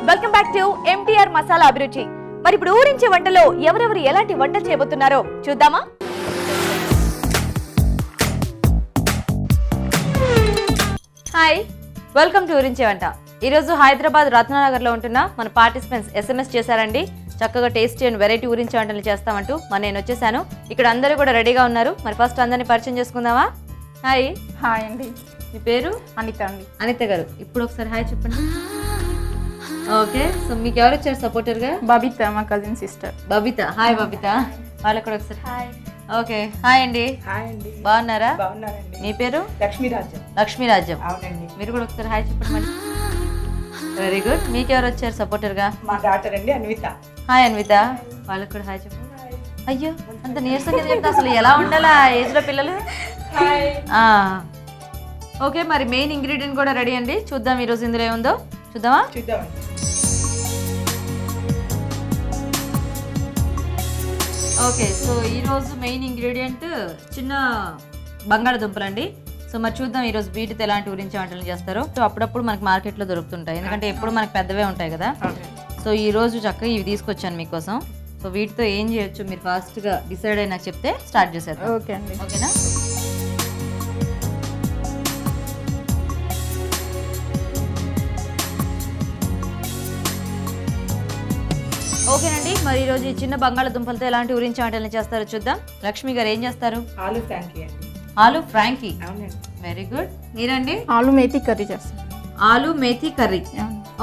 Welcome back to MTR masala అభిరుచి. మరి ఇప్పుడు ఊరించే వంటలో ఎవరెవరు ఎలాంటి వంటలు చేయబోతున్నారో చూద్దామా? హాయ్, వెల్కమ్ టు ఊరించే వంట. ఈరోజు హైదరాబాద్ రత్ననగర్లో ఉంటున్న మన పార్టిసిపెంట్స్ SMS చేశారండి. చక్కగా టేస్టీ అండ్ వెరైటీ ఊరించే వంటలు చేస్తామంటూ మరి నేను వచ్చేసాను. ఇక్కడ అందరూ కూడా రెడీగా ఉన్నారు. మరి ఫస్ట్ అందరినీ పరిచయం చేసుకుందామా? హాయ్. హాయ్ అండి. మీ పేరు? అనిత అండి. అనిత గారు, ఇప్పుడు ఒకసారి హాయ్ చెప్పండి. ఓకే, సో మీకు ఎవరు వచ్చారు సపోర్టర్గా? బబిత, మా cousin sister. Babita. Hi Babita. వాళ్ళకి కూడా ఒకసారి హాయ్. ఓకే, హాయ్ అండి. హాయ్ అండి. బాగున్నారా? బాగున్నారండి. మీ పేరు? లక్ష్మీరాజ్యం. లక్ష్మీరాజ్యం. అవునండి. మీరు కూడా ఒకసారి హాయ్ చెప్పండి మరి. Very good. మీకు ఎవరు వచ్చారు సపోర్టర్గా? మా డాటర్ అండి అన్విత. హాయ్ అన్విత. వాళ్ళకి కూడా హాయ్ చెప్పండి. అయ్యో, అంత నీరసంగా చెప్తే అసలు ఎలా ఉండాలి ఆ ఏజ్లో పిల్లలు? ఓకే, మరి మెయిన్ ఇంగ్రీడియంట్ కూడా రెడీ అండి. చూద్దాం ఈరోజు ఇందులో ఏముందో. చూద్దామా? చూద్దామండి. ఓకే, సో ఈరోజు మెయిన్ ఇంగ్రీడియంట్ చిన్న బంగాళదుంపలు అండి. సో మరి చూద్దాం ఈరోజు వీటితో ఎలాంటి ఊరించే వంటలు చేస్తారో. సో అప్పుడప్పుడు మనకి మార్కెట్లో దొరుకుతుంటాయి, ఎందుకంటే ఎప్పుడు మనకి పెద్దవే ఉంటాయి కదా. సో ఈరోజు చక్కగా ఇవి తీసుకొచ్చాను మీకోసం. సో వీటితో ఏం చేయొచ్చు మీరు ఫాస్ట్గా డిసైడ్ అయినా చెప్తే స్టార్ట్ చేసేద్దాం. ఓకే అండి. ఓకేనా? ఓకేనండి, మరి ఈరోజు ఈ చిన్న బంగాళదుంపలతో ఎలాంటి ఊరించే వంటలు చేస్తారో చూద్దాం. లక్ష్మి గారు ఏం చేస్తారు? ఆలు ఫ్రాంకీ అండి. ఆలు ఫ్రాంకీ. అవునండి. Very good. మీరండి? ఆలు మేతి కర్రీ చేస్తాం. ఆలు మేథీ కర్రీ.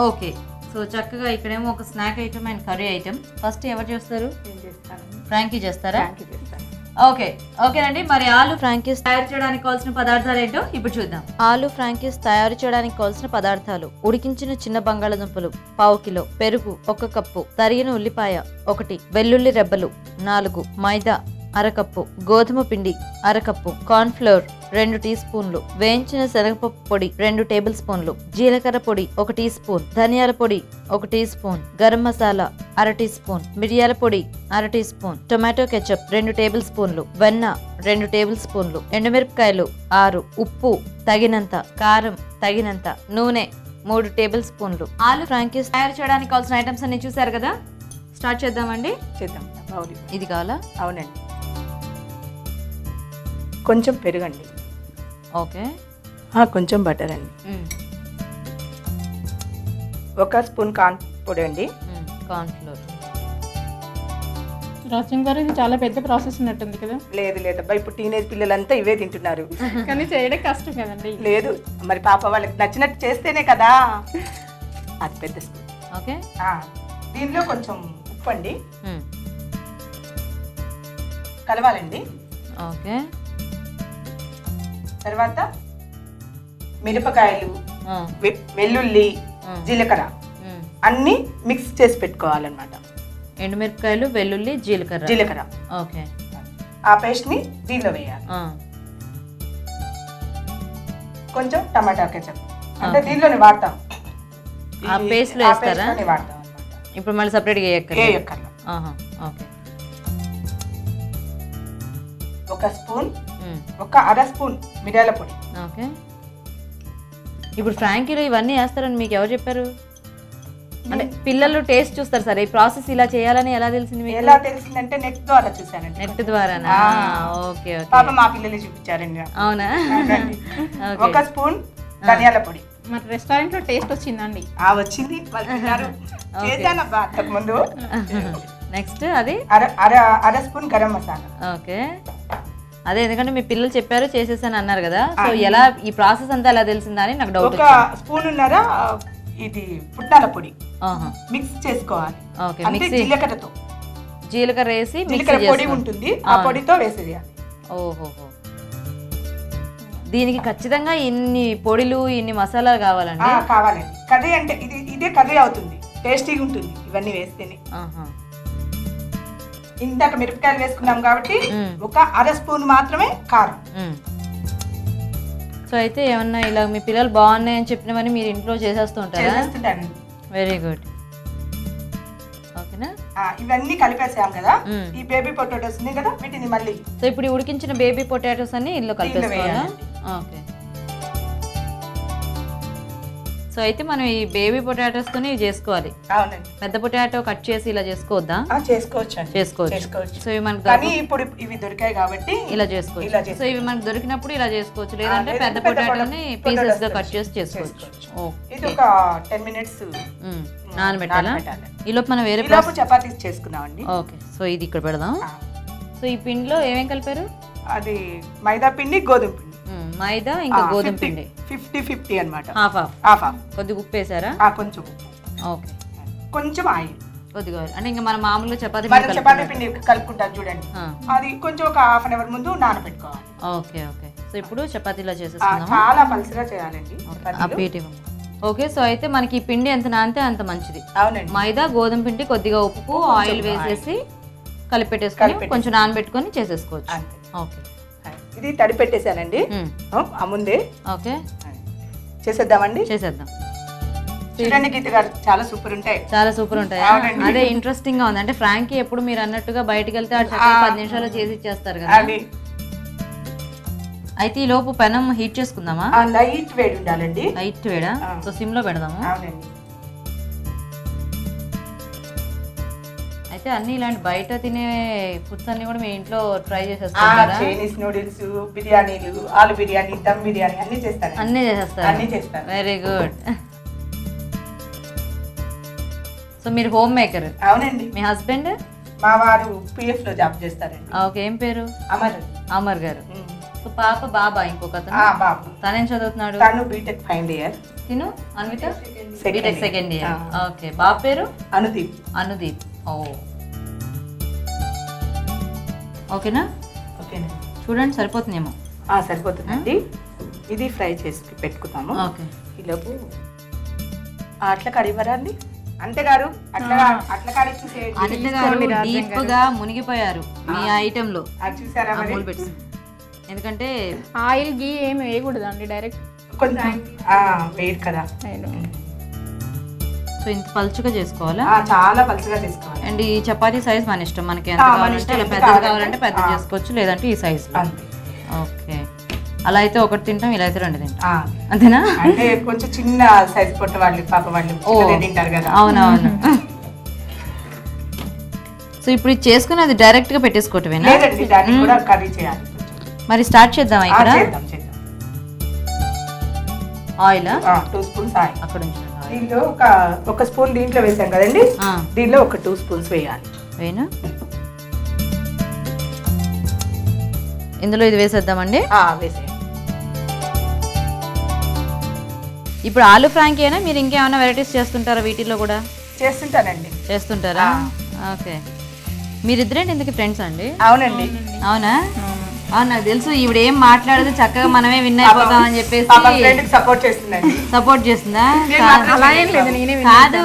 ఓకే, సో చక్కగా ఇక్కడేమో ఒక snack item and curry item. First ఎవరు చేస్తారు? ఏం చేస్తాను? ఫ్రాంకీ చేస్తారా? ఫ్రాంకీ చేస్తాను. ఓకే, ఓకేనండి. మరి ఆలు ఫ్రాంకీస్ తయారు చేయడానికి కావాల్సిన పదార్థాలు ఏంటో ఇప్పుడు చూద్దాం. ఆలు ఫ్రాంకీస్ తయారు చేయడానికి కావాల్సిన పదార్థాలు: ఉడికించిన చిన్న బంగాళదుంపలు 1/2 కిలో, పెరుగు 1 కప్పు, తరిగిన ఉల్లిపాయ 1, వెల్లుల్లి రెబ్బలు 4, మైదా 1/2 కప్పు, గోధుమ పిండి 1/2 కప్పు, కార్న్ ఫ్లోర్ 2 టీ స్పూన్లు, వేయించిన శనగపప్పు పొడి 2 టేబుల్ స్పూన్లు, జీలకర్ర పొడి 1 టీ స్పూన్, ధనియాల పొడి 1 teaspoon, garam masala 1/2 teaspoon, మిరియాల పొడి 1/2 teaspoon, tomato ketchup 2 table స్పూన్లు, వెన్న 2 టేబుల్ స్పూన్లు, ఎండుమిరపకాయలు 6, ఉప్పు తగినంత, కారం తగినంత, నూనె 3 టేబుల్ స్పూన్లు. ఆలు ఫ్రాంకీస్ తయారు చేయడానికి కావాల్సిన ఐటమ్స్ అన్ని చూసారు కదా. స్టార్ట్ చేద్దామండి. చేద్దాం. బౌలి. ఇది కావాలా? అవునండి. కొంచెం పెరుగండి. ఓకే. కొంచెం బటర్ అండి. 1 స్పూన్ కార్న్ పొడి అండి. Corn flour. రాజ్యం గారు, ఇది చాలా పెద్ద ప్రాసెస్ ఉన్నట్టుంది కదా. లేదు లేదబ్బా, ఇప్పుడు టీనేజ్ పిల్లలంతా ఇవే తింటున్నారు. కానీ చేయడం కష్టం కదండి. లేదు, మరి పాప వాళ్ళకి నచ్చినట్టు చేస్తేనే కదా. అది పెద్ద స్పూన్. ఓకే. దీనిలో కొంచెం ఉప్పు అండి. కలవాలండి. ఓకే. తర్వాత మిరపకాయలు, వెల్లుల్లి, జీలకర్ర అన్ని మిక్స్ చేసి పెట్టుకోవాలన్నమాట. ఎండుమిరపకాయలు, వెల్లుల్లి, జీలకర్ర. ఓకే. ఆ పేస్ట్ ని దీనిలో వేయాలి. కొంచెం టమాటా కెచప్ అంటే దీనిలోనే వాడతాం. ఆ పేస్ట్ లో వేస్తారా? వాడతాం అన్నమాట. ఇప్పుడు మళ్ళీ సెపరేట్ గా వేయక్కర్లేదు. ఓకే. 1 స్పూన్, 1/2 స్పూన్ మిరియాల పొడి. ఓకే. ఇప్పుడు ఫ్రాంకీలో ఇవన్నీ వేస్తారని మీకు ఎవరు చెప్పారు? అంటే పిల్లలు టేస్ట్ చూస్తారు సరే, ఈ ప్రాసెస్ ఇలా చేయాలని ఎలా తెలిసింది మీకు? ఎలా తెలిసిందంటే నెట్ ద్వారా చూసానండి. నెట్ ద్వారానా? Okay okay. పాప మా పిల్లలు చూపించారండి. అవునా? 1 స్పూన్ ధనియాల పొడి. మరి రెస్టారెంట్ లో టేస్ట్ వచ్చిందండి? వచ్చింది. చేశానబ్బా అంతకు ముందు. నెక్స్ట్ అది 1/2 స్పూన్ గరం మసాలా. ఓకే. అదే, ఎందుకంటే మీ పిల్లలు చెప్పారు చేసేసాను అన్నారు కదా, సో ఎలా ఈ ప్రాసెస్ అంతా ఎలా తెలిసిందా అని నాకు డౌట్. 1 స్పూన్ ఇది పుట్నాల పొడి మిక్స్ చేసుకోవాలి. ఓకే. అంటే జీలకర్రతో. జీలకర్ర వేసి జీలకర్ర పొడి ఉంటుంది, ఆ పొడితో వేసేయాలి. ఓహోహో. దీనికి ఖచ్చితంగా ఇన్ని పొడిలు ఇన్ని మసాలాలు కావాలండి? కావాలండి. కర్రీ అంటే ఇదే కర్రీ అవుతుంది, టేస్టీగా ఉంటుంది ఇవన్నీ వేస్తేనే. ఇందాక మిరపకాయలు వేసుకున్నాం కాబట్టి 1/2 స్పూన్ మాత్రమే కారం. సో అయితే ఏమన్నా ఇలా మీ పిల్లలు బాగున్నాయని చెప్పినవని మీరు ఇంట్లో చేసేస్తూ ఉంటారా? Very good. ఓకేనా? ఇవన్నీ కలిపేసాం కదా. ఈ బేబీ పొటాటోస్ ఉన్నాయి కదా, వీటిని మళ్ళీ సో ఇప్పుడు ఉడికించిన బేబీ పొటాటోస్ అన్ని ఇందులో కలిపేసుకోవాలా? ఓకే. సో అయితే మనం ఈ బేబీ పొటాటోస్ తోని చేసుకోవాలి. అవునండి. పెద్ద పొటాటో కట్ చేసి ఇలా చేసుకోవద్దా? చేసుకోవచ్చు అండి. చేసుకోవచ్చు. సో ఇవి మనకు కానీ ఇప్పుడు ఇవి దొరికాయి కాబట్టి ఇలా చేసుకోవచ్చు. సో ఇవి మనకు దొరికినప్పుడు ఇలా చేసుకోవచ్చు, లేదంటే పెద్ద పొటాటోని పీసెస్ గా కట్ చేసి చేసుకోవచ్చు. ఇది ఒక 10 మినిట్స్ నానబెట్టాలా? ఈ లోపు మనం వేరే చపాతీస్ చేసుకున్నామండి. ఓకే, సో ఇది ఇక్కడ పెడదాం. సో ఈ పిండిలో ఏమేం కలిపారు? అది మైదా పిండి, గోధుమ పిండి. మైదా ఇంకా గోధుమ పిండి 50-50 అన్నమాట. హాఫ్ కొద్దిగా ఉప్పు వేసారా? కొంచెం. ఓకే, కొంచెం ఆయిల్ కొద్దిగా. అంటే ఇంకా మన మామూలుగా చపాతీ పిండి కలుపుకుంటాం చూడండి, అది కొంచెం ఒక హాఫ్ అన్ అవర్ ముందు నానబెట్టుకోవాలి. Okay okay. సో ఇప్పుడు చపాతీలా చేసేసుకుందాం. చాలా పలుచగా చేయాలండి. ఓకే, సో అయితే మనకి ఈ పిండి ఎంత నానితే అంత మంచిది. అవునండి. మైదా, గోధుమ పిండి, కొద్దిగా ఉప్పు, ఆయిల్ వేసేసి కలిపెట్టేసుకొని కొంచెం నానబెట్టుకొని చేసేసుకోవచ్చు. ఓకే, ఇది తడి పెట్టేశానండి ముందే. ఓకే, చేసేద్దామండి. చేసేద్దాం. చూడండి గీత గారు, చాలా సూపర్ ఉంటాయి. చాలా సూపర్ ఉంటాయి. అదే ఇంట్రెస్టింగ్ గా ఉంది. అంటే ఫ్రాంకీ ఎప్పుడు మీరు అన్నట్టుగా బయటకు వెళ్తే 10 నిమిషాల్లో చేసి ఇచ్చేస్తారు కదా. అయితే ఈ లోపు పెనం హీట్ చేసుకుందామా? లైట్ వేడి ఉండాలండి. లైట్ వేడా? సో సిమ్ లో పెడదాము. అయితే అన్ని ఇలాంటి బయట తినే ఫుడ్స్ అన్ని కూడా మీ ఇంట్లో ట్రై చేసేస్తారా? చైనీస్ నూడిల్స్, బిర్యానీలు, ఆలు బిర్యానీ, దమ్ బిర్యానీ అన్ని చేస్తాను. అన్ని చేసేస్తారు. Very good. సో మీరు హోమ్ మేకర్? అవునండి. మీ హస్బెండ్? మా వారు పిఎఫ్ లో జాబ్ చేస్తారండి. ఓకే, ఏం పేరు? అమర్ గారు. సో పాప బాబా ఇంకొక బాబు. తనేం చదువుతున్నాడు? తను బీటెక్ ఫైనల్ ఇయర్. తిను Anvitha BTech second year. Okay, బాబు పేరు? అనుదీప్. ఓ ఓకేనా? ఓకేనా, చూడండి సరిపోతుందేమో. సరిపోతుందండి. ఇది ఫ్రై చేసి పెట్టుకుందాము. ఓకే, ఈలోపు అట్లా కడివరా అండి అంతేగారు. డీప్ గా మునిగిపోయారు మీ ఐటెం లో. చూసారా? ఎందుకంటే ఆయిల్ గీ ఏమి వేయకూడదు అండి, డైరెక్ట్ కొంచెం వేడి కదా. సో ఇంత పలుచగా చేసుకోవాలా? చాలా పలుచగా చేసుకోవాలి. అండ్ ఈ చపాతీ సైజ్ మన ఇష్టం, మనకి ఎంత కావాలంటే అలా పెద్దది కావాలంటే పెద్ద చేసుకోవచ్చు, లేదంటే ఈ సైజ్. ఓకే, అలా అయితే ఒకటి తింటాం, ఇలా అయితే 2 తింటాం. అంతేనా? అంటే కొంచెం చిన్న సైజ్ పొట్ట వాళ్ళు, పాప వాళ్ళు తింటారు కదా. అవునవును. సో ఇప్పుడు ఇది చేసుకుని అది డైరెక్ట్ గా పెట్టేసుకోవటమేనా? దాన్ని కూడా కర్రీ చేయాలి. మరి స్టార్ట్ చేద్దామా? ఇక్కడ ఆయిల్ 2 స్పూన్స్ ఆయిల్ అక్కడ ఉంచండి. దీంట్లో ఒక స్పూన్ దీంట్లో వేసాం కదండి, దీంట్లో ఒక 2 స్పూన్స్ వేయాలి. వేయనా? ఇందులో ఇది వేసేద్దామండి. వేసేయండి. ఇప్పుడు ఆలు ఫ్రాంకీ అయినా మీరు ఇంకేమైనా వెరైటీస్ చేస్తుంటారా? వీటిల్లో కూడా చేస్తుంటానండి. చేస్తుంటారా? ఓకే, మీరిద్దరేంటి ఎందుకు ఫ్రెండ్స్ అండి? అవునండి. అవునా? నాకు తెలుసు ఈవిడ ఏం మాట్లాడదు, చక్కగా మనమే విన్ అయిపోతాం అని చెప్పేసి సపోర్ట్ చేస్తుందా? కాదు,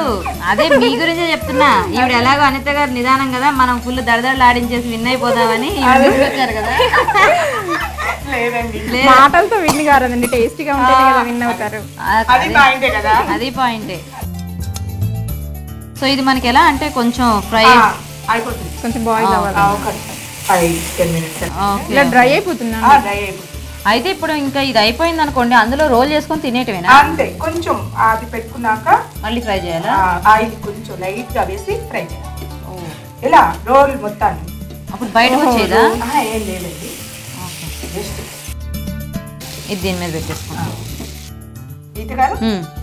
అదే మీ గురించే చెప్తున్నా. ఈవిడ ఎలాగో అనిత గారు నిదానం కదా, మనం ఫుల్ దడదడలు ఆడించేసి విన్ అయిపోదామని వచ్చారు కదా. మాటలతో విన్ కాదండి, టేస్టీగా ఉంటేనే కదా విన్ అవుతారు. అది పాయింటే. సో ఇది మనకి ఎలా అంటే కొంచెం ఫ్రై అయిపోతుంది, కొంచెం బాయిల్ అవ్వాలి. 5-10 minutes ఇలా డ్రై అయిపోతుంది. అయితే ఇప్పుడు ఇంకా ఇది అయిపోయింది అనుకోండి, అందులో రోల్ చేసుకొని తినేటవేనా? అంతే. కొంచెం అది పెట్టుకున్నాక మళ్ళీ ఫ్రై చేయాలా? ఆయిల్ కొంచెం లైట్ గా వేసి ఫ్రై చేయాలి. ఇలా రోల్ మొత్తాన్ని. అప్పుడు బయటకు వచ్చేదా? ఏం లేదండి, ఇది దీని మీద పెట్టేసుకున్నాం. గీత గారు,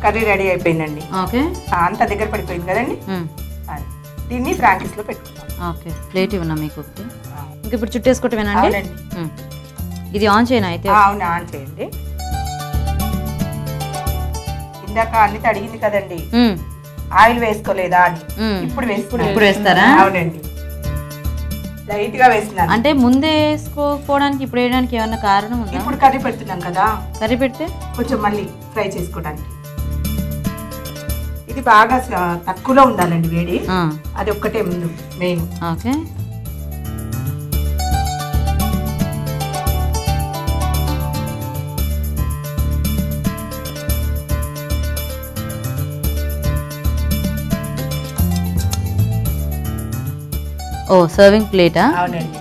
కర్రీ రెడీ అయిపోయిందండి. ఓకే, అంత దగ్గర పడిపోయింది కదండి. దీన్ని ఫ్రాంకీస్ లో పెట్టుకుంటాం. ఓకే, ప్లేట్ ఇవ్వనా మీకు? ఇంక ఇప్పుడు చుట్టేసుకోవటమేనండి. ఇది ఆన్ చేయనా? అయితే అవును, ఆన్ చేయండి. ఇందాక అన్ని అడిగింది కదండి, ఆయిల్ వేసుకోలేదా అని. ఇప్పుడు వేస్తారా? అవునండి, లైట్ గా వేస్తున్నాను. అంటే ముందే వేసుకోవడానికి ఇప్పుడు వేయడానికి ఏమన్నా కారణం ఉందా? ఇప్పుడు కర్రీ పెడుతున్నాం కదా, కర్రీ పెడితే కొంచెం మళ్ళీ ఫ్రై చేసుకోవడానికి. ఇది బాగా తక్కువలో ఉండాలండి వేడి, అది ఒక్కటే ముందు మెయిన్. ఓకే, ఓ సర్వింగ్ ప్లేటా? అవునండి.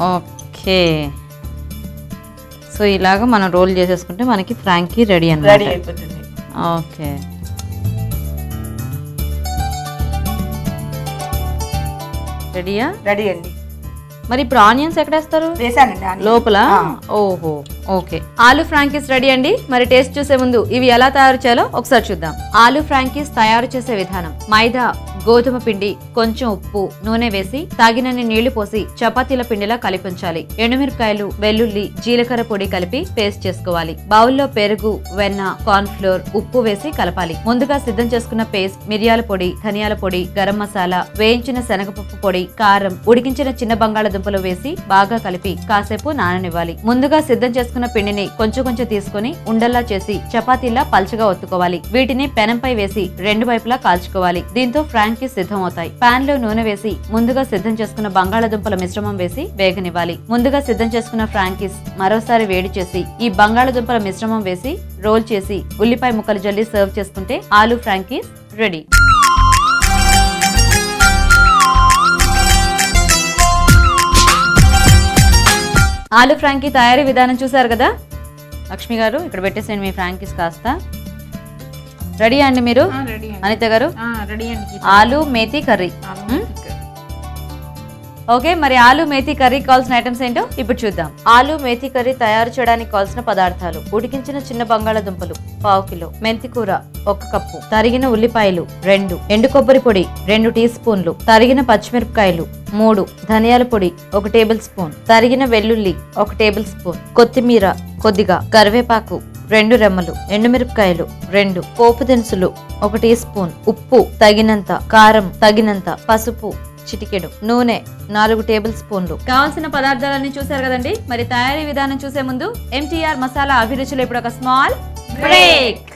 ఓకే, సో ఇలాగ మనం రోల్ చేసేసుకుంటే మనకి ఫ్రాంకీ రెడీ అన్నమాట. రెడీ అయిపోతుంది. ఓకే. రెడీయా? రెడీ అండి. మరి ఇప్పుడు ఆనియన్స్ ఎక్కడేస్తారు? వేసానండి లోపల. ఓహో, ఓకే. ఆలూ ఫ్రాంకీస్ రెడీ అండి. మరి టేస్ట్ చూసే ముందు ఇవి ఎలా తయారు చేయాలో ఒకసారి చూద్దాం. ఆలూ ఫ్రాంకీస్ తయారు చేసే విధానం: మైదా, గోధుమ పిండి, కొంచెం ఉప్పు, నూనె వేసి తగినన్ని నీళ్లు పోసి చపాతీల పిండిలా కలిపించాలి. ఎండుమిరపకాయలు, వెల్లుల్లి, జీలకర్ర పొడి కలిపి పేస్ట్ చేసుకోవాలి. బౌల్లో పెరుగు, వెన్న, కార్న్ ఫ్లోర్, ఉప్పు వేసి కలపాలి. ముందుగా సిద్ధం చేసుకున్న పేస్ట్, మిరియాల పొడి, ధనియాల పొడి, గరం మసాలా, వేయించిన శనగపప్పు పొడి, కారం, ఉడికించిన చిన్న బంగాళదుంపలు వేసి బాగా కలిపి కాసేపు నాననివ్వాలి. ముందుగా సిద్ధం చేసుకున్న పిండిని కొంచెం కొంచెం తీసుకుని ఉండల్లా చేసి చపాతీలా పల్చగా ఒత్తుకోవాలి. వీటిని పెనంపై వేసి రెండు వైపులా కాల్చుకోవాలి. దీంతో ఫ్రాంకీస్ సిద్ధం అవుతాయి. పాన్ లో నూనె వేసి ముందుగా సిద్ధం చేసుకున్న బంగాళదుంపల మిశ్రమం వేసి వేగనివ్వాలి. ముందుగా సిద్ధం చేసుకున్న ఫ్రాంకీస్ మరోసారి వేడి చేసి ఈ బంగాళదుంపల మిశ్రమం వేసి రోల్ చేసి ఉల్లిపాయ ముక్కలు జల్లి సర్వ్ చేసుకుంటే aloo frankies ready. Aloo Frankie తయారీ విధానం చూసారు కదా. లక్ష్మి గారు ఇక్కడ పెట్టేసేయండి మీ ఫ్రాంకీస్ కాస్త. రెడీ అండి మీరు? అనిత గారు? రెడీ అండి. ఆలూ మేతి కర్రీ. ఓకే, మరి ఆలూ మేతి కర్రీ కావాల్సిన ఐటమ్స్ ఏంటో ఇప్పుడు చూద్దాం. ఆలూ మేతి కర్రీ తయారు చేయడానికి కావాల్సిన పదార్థాలు: ఉడికించిన చిన్న బంగాళదుంపలు 1/2 కిలో, మెంతి కూర 1 కప్పు, తరిగిన ఉల్లిపాయలు 2, ఎండు కొబ్బరి పొడి 2 టీ స్పూన్లు, తరిగిన పచ్చిమిరపకాయలు 3, ధనియాల పొడి 1 టేబుల్ స్పూన్, తరిగిన వెల్లుల్లి 1 టేబుల్ స్పూన్, కొత్తిమీర కొద్దిగా, కరివేపాకు 2 రెమ్మలు, ఎండుమిరపకాయలు 2, పోపు దినుసులు 1 టీ స్పూన్, ఉప్పు తగినంత, కారం తగినంత, పసుపు చిటికెడు, నూనె 4 టేబుల్ స్పూన్లు. కావాల్సిన పదార్థాలన్నీ చూసారు కదండి. మరి తయారీ విధానం చూసే ముందు MTR మసాలా అభిరుచిలో ఇప్పుడు ఒక స్మాల్ బ్రేక్.